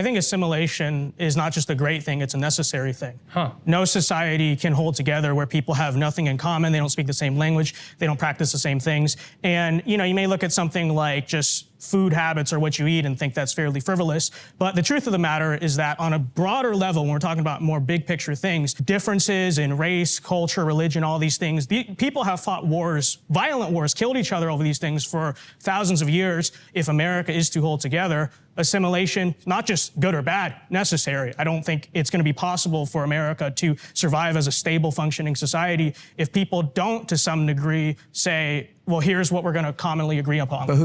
I think assimilation is not just a great thing, it's a necessary thing. No society can hold together where people have nothing in common, they don't speak the same language, they don't practice the same things. And you may look at something like just food habits or what you eat and think that's fairly frivolous, but the truth of the matter is that on a broader level, when we're talking about more big picture things, differences in race, culture, religion, all these things, people have fought wars, violent wars, killed each other over these things for thousands of years. If America is to hold together, assimilation, not just good or bad, necessary. I don't think it's going to be possible for America to survive as a stable, functioning society if people don't, to some degree, say, well, here's what we're going to commonly agree upon. But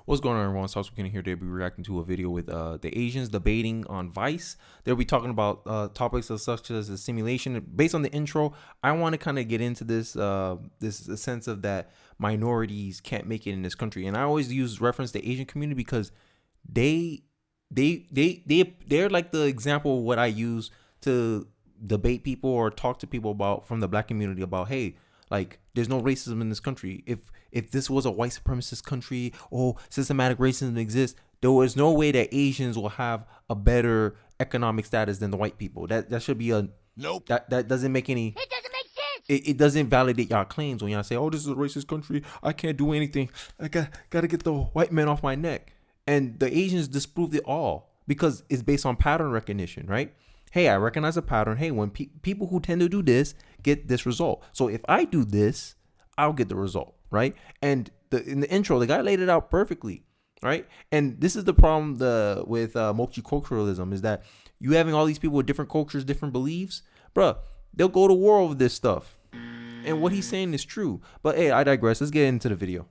what's going on, everyone? Sauce Weekend here. They'll be reacting to a video with the Asians debating on Vice. They'll be talking about topics such as assimilation. Based on the intro, I want to kind of get into this sense of that minorities can't make it in this country. And I always use reference the Asian community because they're like the example of what I use to debate people or talk to people about from the black community about, hey, like, there's no racism in this country. If this was a white supremacist country or systematic racism exists, there was no way that Asians will have a better economic status than the white people. That should be a nope. That doesn't make any. It doesn't make sense. It doesn't validate y'all claims when y'all say, oh, this is a racist country, I can't do anything, I gotta get the white man off my neck. And the Asians disproved it all because it's based on pattern recognition, right? Hey, I recognize a pattern. Hey, when people who tend to do this get this result. So if I do this, I'll get the result, right? And in the intro, the guy laid it out perfectly, right? And this is the problem with multiculturalism is that you having all these people with different cultures, different beliefs, bruh, they'll go to war over this stuff. And what he's saying is true. But hey, I digress. Let's get into the video.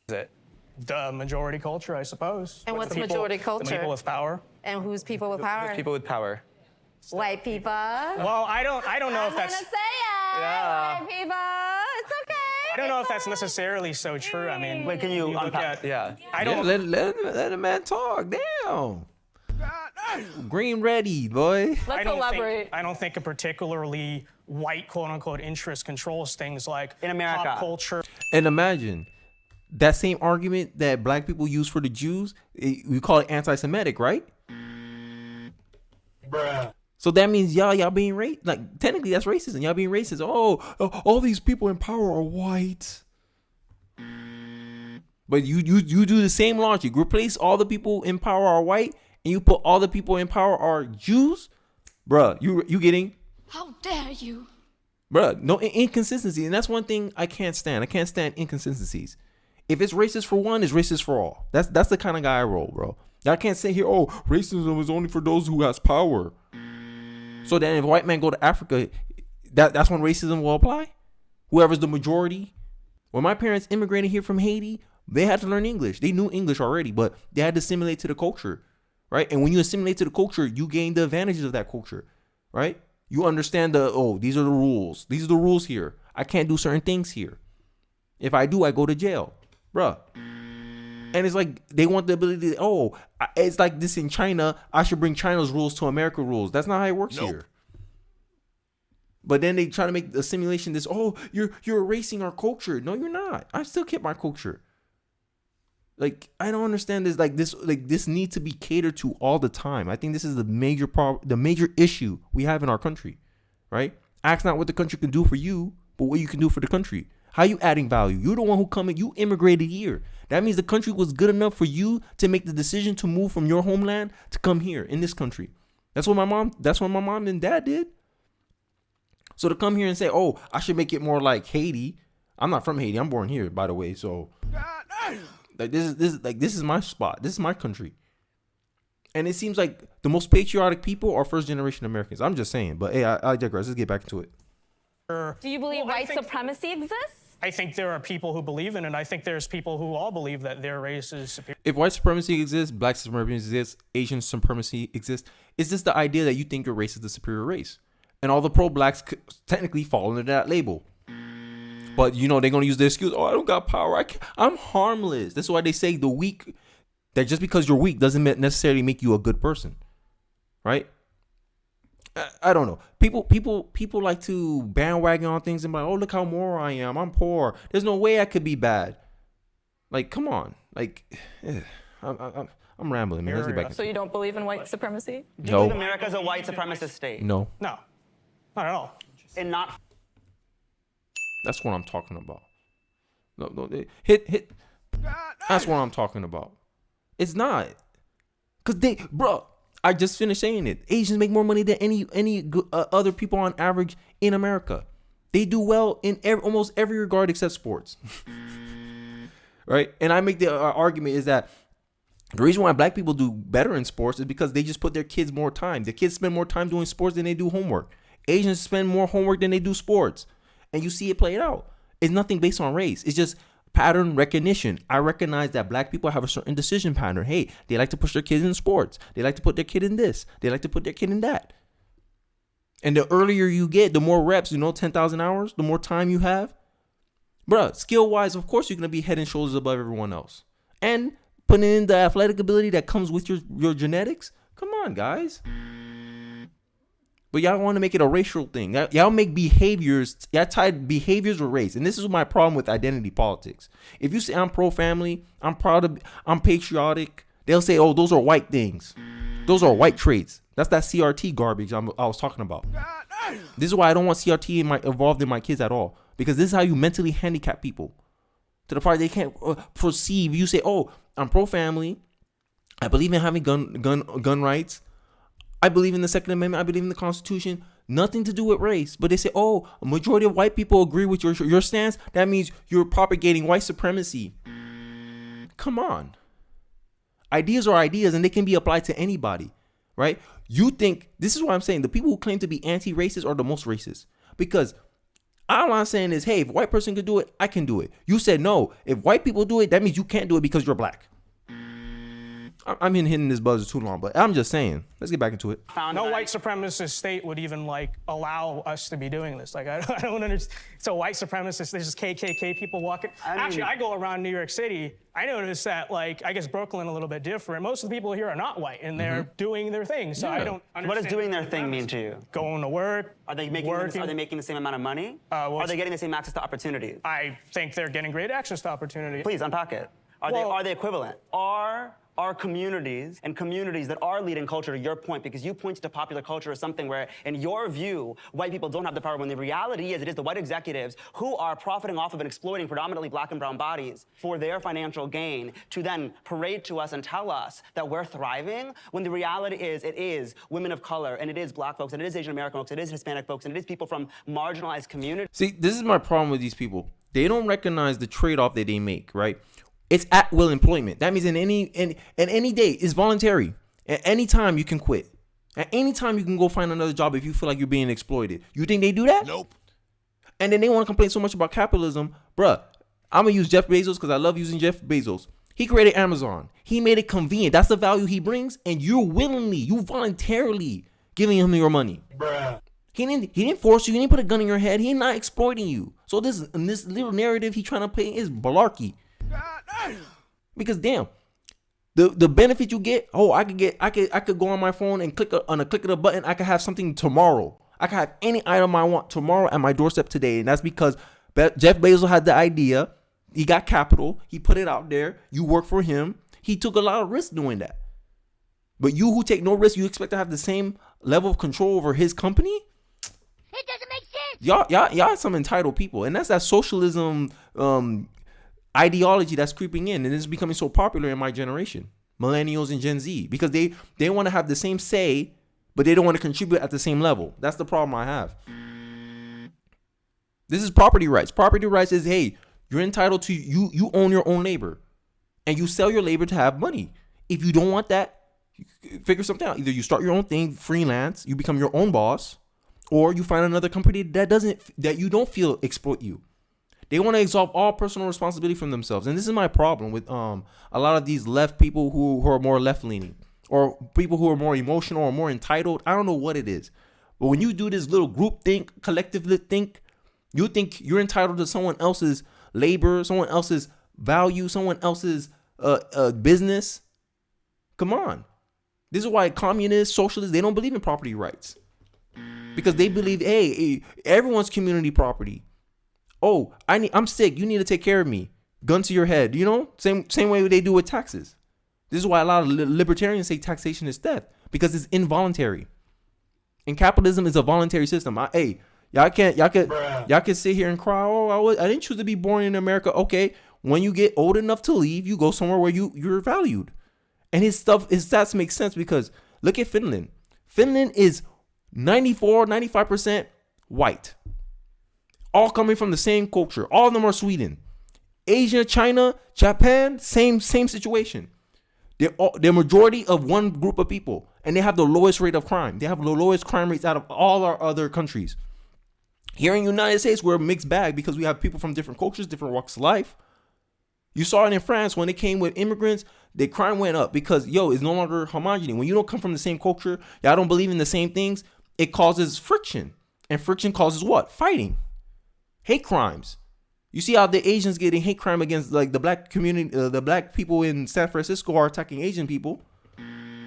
Is it? The majority culture, I suppose. And what's majority culture? The people with power. And who's people with power? Who's people with power? White people. Well, I don't know if that's. I'm gonna say it. Yeah. White people. It's okay. I don't know if that's necessarily so true. I mean, Wait, can you look at? Yeah. I don't. Let the man talk. Damn. Green ready, boy. Let's elaborate. I don't think a particularly white quote-unquote interest controls things like in America, pop culture. And imagine that same argument that black people use for the Jews. We call it anti-Semitic, right? Bruh. So that means y'all being racist. Like technically, that's racism. Y'all being racist. Oh, all these people in power are white. But you do the same logic. Replace all the people in power are white, and you put all the people in power are Jews, bruh. You getting? How dare you? Bruh, no inconsistency, and that's one thing I can't stand. I can't stand inconsistencies. If it's racist for one, it's racist for all. That's the kind of guy I roll, bro. I can't say here, oh, racism is only for those who has power. So then if white men go to Africa, that's when racism will apply? Whoever's the majority? When my parents immigrated here from Haiti, they had to learn English. They knew English already, but they had to assimilate to the culture, right? And when you assimilate to the culture, you gain the advantages of that culture, right? You understand these are the rules. These are the rules here. I can't do certain things here. If I do, I go to jail, bruh. And it's like they want the ability to, it's like this in China. I should bring China's rules to American rules. That's not how it works here. But then they try to make the assimilation this, you're erasing our culture. No, you're not. I still kept my culture. Like, I don't understand this. This needs to be catered to all the time. I think this is the major problem, the major issue we have in our country, right? Ask not what the country can do for you, but what you can do for the country. How you adding value? You're the one who you immigrated here. That means the country was good enough for you to make the decision to move from your homeland to come here in this country. That's what my mom and dad did. So to come here and say, I should make it more like Haiti. I'm not from Haiti. I'm born here, by the way. So this is my spot. This is my country. And it seems like the most patriotic people are first generation Americans. I'm just saying, but hey, I digress. Let's get back into it. Do you believe white supremacy exists? I think there are people who believe in it. I think there's people who all believe that their race is superior. If white supremacy exists, black supremacy exists, Asian supremacy exists, is this the idea that you think your race is the superior race? And all the pro-blacks technically fall under that label. But, they're going to use the excuse, I don't got power. I'm harmless. That's why they say the weak, that just because you're weak doesn't necessarily make you a good person. Right? I don't know. People like to bandwagon on things and be like, look how moral I am. I'm poor. There's no way I could be bad. Like, come on. Like, I'm I'm rambling, man. Let's get back. So you don't believe in white supremacy? Do you believe America is a white supremacist state? No, No, not at all. And not that's what I'm talking about. No, hit. That's what I'm talking about. It's not, cause bro. I just finished saying it. Asians make more money than any other people on average in America. They do well in almost every regard except sports. Right? And I make the argument is that the reason why black people do better in sports is because they just put their kids more time. The kids spend more time doing sports than they do homework. Asians spend more homework than they do sports. And you see it played out. It's nothing based on race. It's just pattern recognition. I recognize that black people have a certain decision pattern. Hey, they like to push their kids in sports. They like to put their kid in this. They like to put their kid in that. And the earlier you get, the more reps, 10,000 hours, the more time you have. Bruh, skill-wise, of course, you're going to be head and shoulders above everyone else. And putting in the athletic ability that comes with your genetics. Come on, guys. But y'all want to make it a racial thing. Y'all make behaviors, y'all tied behaviors with race. And this is my problem with identity politics. If you say I'm pro-family, I'm patriotic, they'll say, oh, those are white things. Those are white traits. That's that CRT garbage I was talking about. This is why I don't want CRT involved in my kids at all. Because this is how you mentally handicap people. To the part they can't perceive. You say, oh, I'm pro-family. I believe in having gun rights. I believe in the Second Amendment. I believe in the Constitution. Nothing to do with race. But they say, oh, a majority of white people agree with your stance. That means you're propagating white supremacy. Come on. Ideas are ideas, and they can be applied to anybody, right? You think, this is what I'm saying, the people who claim to be anti-racist are the most racist. Because all I'm saying is, hey, if a white person could do it, I can do it. You said no. If white people do it, that means you can't do it because you're black. I'm hitting this buzzer too long, but I'm just saying. Let's get back into it. No white supremacist state would even allow us to be doing this. I don't understand. So white supremacists, there's just KKK people walking. Actually, I go around New York City. I noticed that, I guess Brooklyn a little bit different. Most of the people here are not white, and they're doing their thing. So I don't understand. What does doing their thing mean to you? Going to work. Are they making the same amount of money? Are they getting the same access to opportunities? I think they're getting great access to opportunity. Please unpack it. Are they equivalent? Are communities and communities that are leading culture, to your point, because you pointed to popular culture as something where, in your view, white people don't have the power, when the reality is it is the white executives who are profiting off of and exploiting predominantly black and brown bodies for their financial gain to then parade to us and tell us that we're thriving, when the reality is it is women of color, and it is black folks, and it is Asian American folks, and it is Hispanic folks, and it is people from marginalized communities. See, this is my problem with these people. They don't recognize the trade-off that they make, right? It's at will employment. That means in any day, it's voluntary. At any time you can quit. At any time you can go find another job if you feel like you're being exploited. You think they do that? Nope. And then they want to complain so much about capitalism. Bruh, I'm going to use Jeff Bezos because I love using Jeff Bezos. He created Amazon. He made it convenient. That's the value he brings. And you voluntarily giving him your money. Bruh. He didn't force you. He didn't put a gun in your head. He's not exploiting you. So this little narrative he's trying to play is malarkey. Because damn, the benefit you get, I could go on my phone and click on a click of the button. I could have something tomorrow. I could have any item I want tomorrow at my doorstep today. And that's because Jeff Bezos had the idea. He got capital. He put it out there. You work for him. He took a lot of risk doing that. But you who take no risk, you expect to have the same level of control over his company? It doesn't make sense. Y'all some entitled people. And that's that socialism ideology that's creeping in, and it's becoming so popular in my generation, millennials and Gen Z, because they want to have the same say, but they don't want to contribute at the same level. That's the problem I have. This is property rights. Property rights is, hey, you're entitled to, you own your own labor, and you sell your labor to have money. If you don't want that, figure something out. Either you start your own thing, freelance, you become your own boss, or you find another company that you don't feel exploit you. They want to absolve all personal responsibility from themselves. And this is my problem with a lot of these left people who are more left-leaning, or people who are more emotional or more entitled. I don't know what it is. But when you do this little group think, collectively think, you think you're entitled to someone else's labor, someone else's value, someone else's business. Come on. This is why communists, socialists, they don't believe in property rights. Because they believe, hey, everyone's community property. Oh, I'm sick. You need to take care of me. Gun to your head. Same way they do with taxes. This is why a lot of libertarians say taxation is theft, because it's involuntary. And capitalism is a voluntary system. Y'all can sit here and cry, oh, I didn't choose to be born in America. Okay, when you get old enough to leave, you go somewhere where you're valued. And his stats make sense, because look at Finland. Finland is 95% white. All coming from the same culture. All of them are Sweden. Asia, China, Japan, same situation. They're majority of one group of people, and they have the lowest rate of crime. They have the lowest crime rates out of all our other countries. Here in the United States, we're a mixed bag because we have people from different cultures, different walks of life. You saw it in France when they came with immigrants, the crime went up because, it's no longer homogeneous. When you don't come from the same culture, y'all don't believe in the same things, it causes friction. And friction causes what? Fighting. Hate crimes. You see how the Asians getting hate crime against like the black community, the black people in San Francisco are attacking Asian people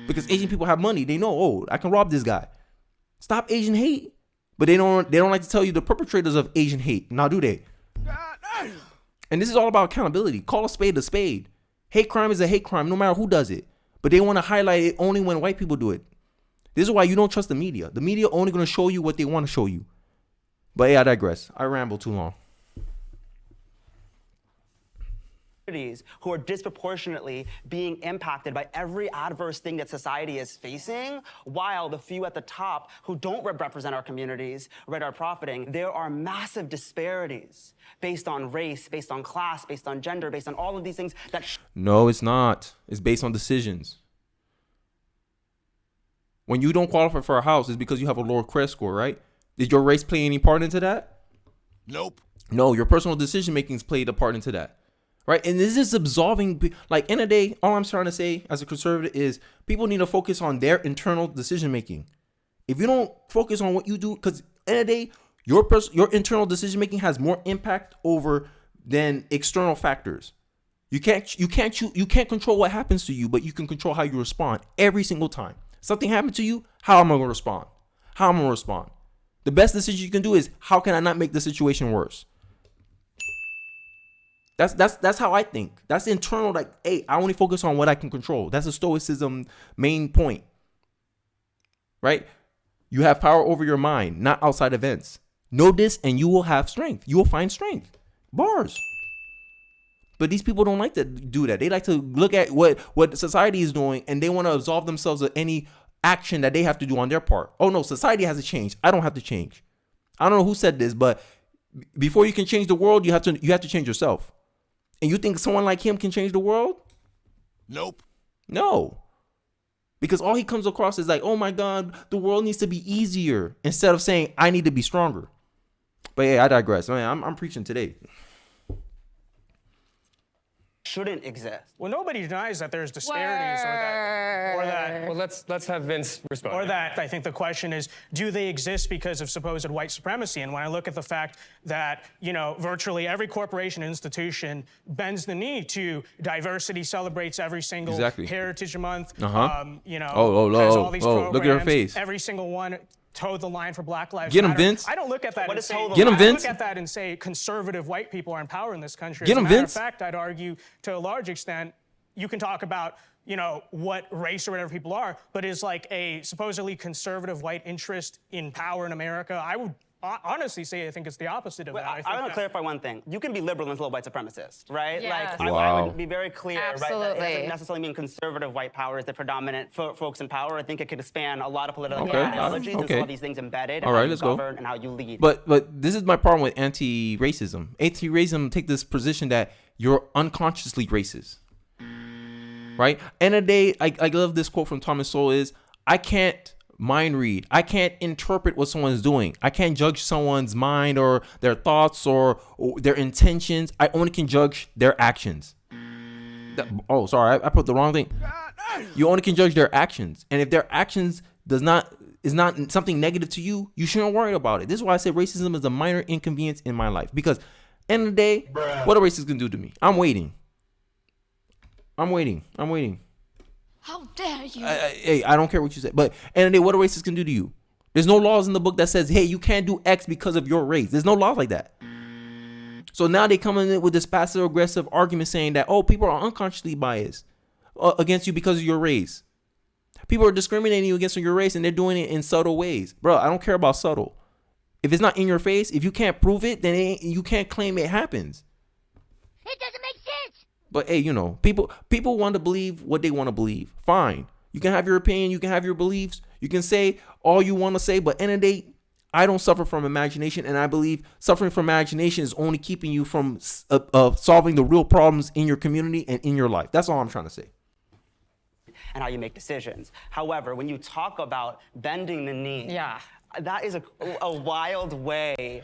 because Asian people have money. They know, I can rob this guy. Stop Asian hate. But they don't like to tell you the perpetrators of Asian hate. Now, do they? And this is all about accountability. Call a spade a spade. Hate crime is a hate crime no matter who does it. But they want to highlight it only when white people do it. This is why you don't trust the media. The media only going to show you what they want to show you. But I digress. I ramble too long. Who are disproportionately being impacted by every adverse thing that society is facing, while the few at the top who don't represent our communities are profiting. There are massive disparities based on race, based on class, based on gender, based on all of these things that No, it's not. It's based on decisions. When you don't qualify for a house, it's because you have a lower credit score, right? Did your race play any part into that? Nope. No, your personal decision making's played a part into that. Right. And this is absolving, like in a day, all I'm trying to say as a conservative is people need to focus on their internal decision making. If you don't focus on what you do, because in a day, your internal decision making has more impact over than external factors. You can't control what happens to you, but you can control how you respond every single time. Something happened to you, how am I going to respond? How am I going to respond? The best decision you can do is how can I not make the situation worse? That's how I think. That's internal. Like, hey, I only focus on what I can control. That's a stoicism main point, right? You have power over your mind, not outside events. Know this, and you will have strength. You will find strength. Bars. But these people don't like to do that. They like to look at what society is doing, and they want to absolve themselves of any action that they have to do on their part. Oh no, society has to change. I don't have to change. I don't know who said this, but before you can change the world, you have to change yourself. And you think someone like him can change the world? Nope. No. Because all he comes across is like, oh my God, the world needs to be easier, instead of saying, I need to be stronger. But yeah, I digress. I'm preaching today. shouldn't exist. Well, nobody denies that there's disparities or that. Well, let's have Vince respond. Or that I think the question is, do they exist because of supposed white supremacy? And when I look at the fact that, virtually every corporation and institution bends the knee to diversity, celebrates every single Heritage Month, has all these programs, look at her face. Every single one towed the line for Black Lives Get him, Matter. Vince. I don't look at that and say, Get him, Vince. I look at that and say conservative white people are in power in this country. Get him, As a matter Vince. of fact, I'd argue to a large extent, you can talk about, what race or whatever people are, but is like a supposedly conservative white interest in power in America. I would honestly say I think it's the opposite of that. I want to clarify one thing. You can be liberal and still a white supremacist, right? Yes. I would be very clear, right? That it Absolutely. doesn't necessarily mean conservative white power is the predominant folks in power. I think it could span a lot of political ideologies and some of these things embedded in how you govern and how you lead. But this is my problem with anti-racism. Anti-racism take this position that you're unconsciously racist. Right? End of the day, I love this quote from Thomas Sowell is, I can't mind read. I can't interpret what someone's doing. I can't judge someone's mind or their thoughts or their intentions. I only can judge their actions. I put the wrong thing. You only can judge their actions. And if their actions is not something negative to you, you shouldn't worry about it. This is why I say racism is a minor inconvenience in my life. Because end of the day, what a racist can do to me? I'm waiting. How dare you? Hey, I don't care what you say. But end of the day, what a racist can do to you? There's no laws in the book that says, hey, you can't do X because of your race. There's no laws like that. So now they come in with this passive aggressive argument saying that, people are unconsciously biased. against you because of your race. People are discriminating you against your race, and they're doing it in subtle ways. Bro, I don't care about subtle. If it's not in your face, if you can't prove it, then you can't claim it happens. It doesn't make sense. But hey, people want to believe what they want to believe. Fine. You can have your opinion. You can have your beliefs. You can say all you want to say. But end of the day, I don't suffer from imagination. And I believe suffering from imagination is only keeping you from solving the real problems in your community and in your life. That's all I'm trying to say. And how you make decisions. However, when you talk about bending the knee, that is a wild way.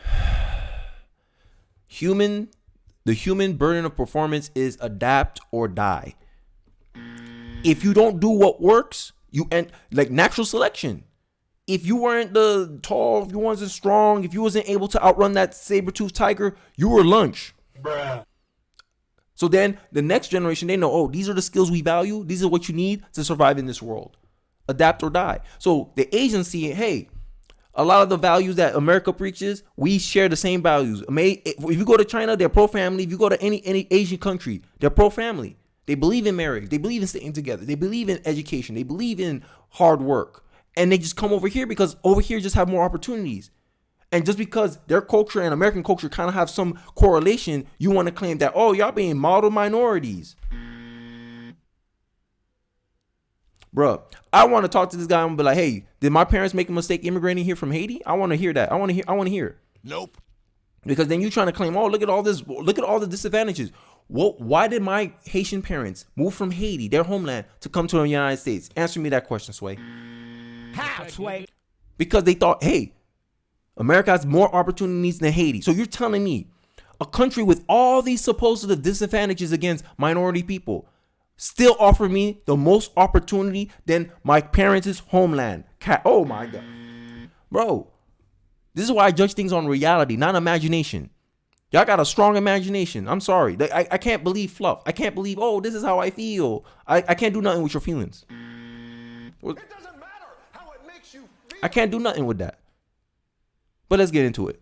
The human burden of performance is adapt or die. If you don't do what works, you end like natural selection. If you weren't the tall, if you wasn't strong, if you wasn't able to outrun that saber-toothed tiger, you were lunch. Bruh. So then the next generation, they know, oh, these are the skills we value. These are what you need to survive in this world. Adapt or die. So the Asians see it, hey, a lot of the values that America preaches, we share the same values. If you go to China, they're pro-family. If you go to any Asian country, they're pro-family. They believe in marriage. They believe in staying together. They believe in education. They believe in hard work. And they just come over here because over here just have more opportunities. And just because their culture and American culture kind of have some correlation, you want to claim that, oh, y'all being model minorities. Bruh, I want to talk to this guy and be like, hey, did my parents make a mistake immigrating here from Haiti? I want to hear that. I want to hear. Nope. Because then you're trying to claim, oh, look at all this, look at all the disadvantages. Well, why did my Haitian parents move from Haiti, their homeland, to come to the United States? Answer me that question, Sway. How, Sway? Because they thought, hey, America has more opportunities than Haiti. So you're telling me a country with all these supposed disadvantages against minority people still offer me the most opportunity than my parents' homeland. Oh my God. Bro, this is why I judge things on reality, not imagination. Y'all got a strong imagination. I'm sorry. I can't believe fluff. I can't believe, oh, this is how I feel. I can't do nothing with your feelings. It doesn't matter how it makes you feel. I can't do nothing with that. But let's get into it.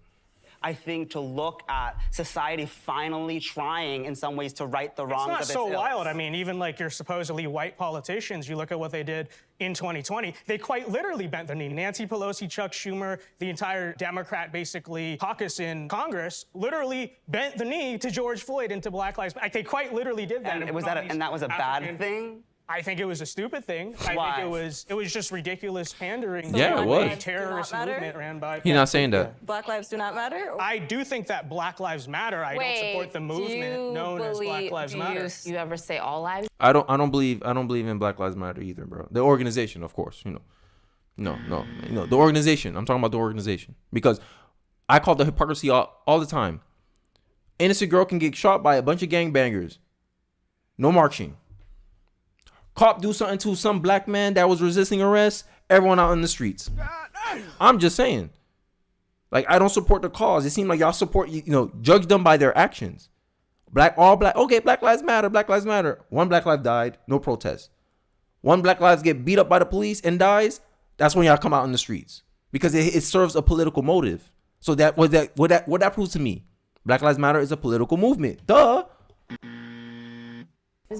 I think to look at society finally trying in some ways to right the wrongs of its It's not so ills. wild. I mean, even like your supposedly white politicians, you look at what they did in 2020, they quite literally bent their knee. Nancy Pelosi, Chuck Schumer, the entire Democrat basically caucus in Congress literally bent the knee to George Floyd and to Black Lives Matter. Like, they quite literally did that. And that was a bad thing? I think it was a stupid thing. Why? I think it was just ridiculous pandering. Yeah, it was. A terrorist movement ran by. He's not saying that. Black lives do not matter? I do think that Black Lives Matter. I don't support the movement known as Black Lives Matter. You ever say all lives? I don't believe in Black Lives Matter either, bro. The organization, of course, No, the organization. I'm talking about the organization because I call the hypocrisy all the time. Innocent girl can get shot by a bunch of gangbangers. No marching. Cop do something to some black man that was resisting arrest, everyone out in the streets. I'm just saying. Like, I don't support the cause. It seems like y'all support, judge them by their actions. All black. Okay, Black Lives Matter, Black Lives Matter. One black life died, no protest. One black lives get beat up by the police and dies, that's when y'all come out in the streets. Because it serves a political motive. So what that proves to me. Black Lives Matter is a political movement. Duh.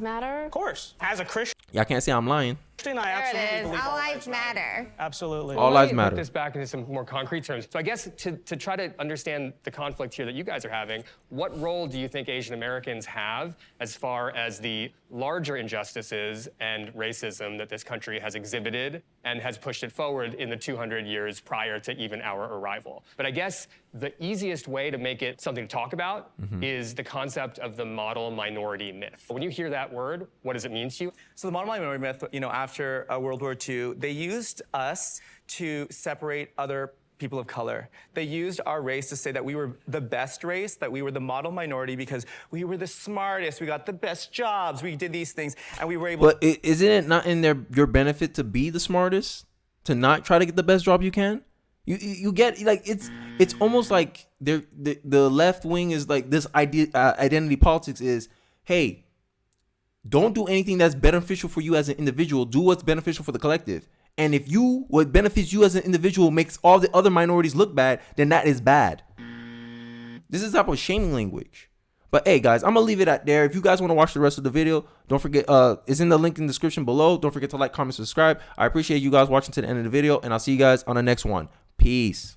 Matter? Of course. As a Christian, Y'all can't say I'm lying. I absolutely believe All lives matter. Absolutely. All lives Put matter. this back into some more concrete terms. So I guess to try to understand the conflict here that you guys are having, what role do you think Asian Americans have as far as the larger injustices and racism that this country has exhibited and has pushed it forward in the 200 years prior to even our arrival? But I guess the easiest way to make it something to talk about is the concept of the model minority myth. When you hear that word, what does it mean to you? So the model minority myth, after World War II, they used us to separate other people of color. They used our race to say that we were the best race, that we were the model minority because we were the smartest, we got the best jobs, we did these things, and we were able. But isn't it not in your benefit to be the smartest, to not try to get the best job you can? You get, like, it's almost like the left wing is like this idea, identity politics is, hey, don't do anything that's beneficial for you as an individual. Do what's beneficial for the collective. And if what benefits you as an individual makes all the other minorities look bad, then that is bad. This is the type of shaming language. But hey, guys, I'm gonna leave it at there. If you guys want to watch the rest of the video, don't forget, it's in the link in the description below. Don't forget to like, comment, subscribe. I appreciate you guys watching to the end of the video, and I'll see you guys on the next one. Peace.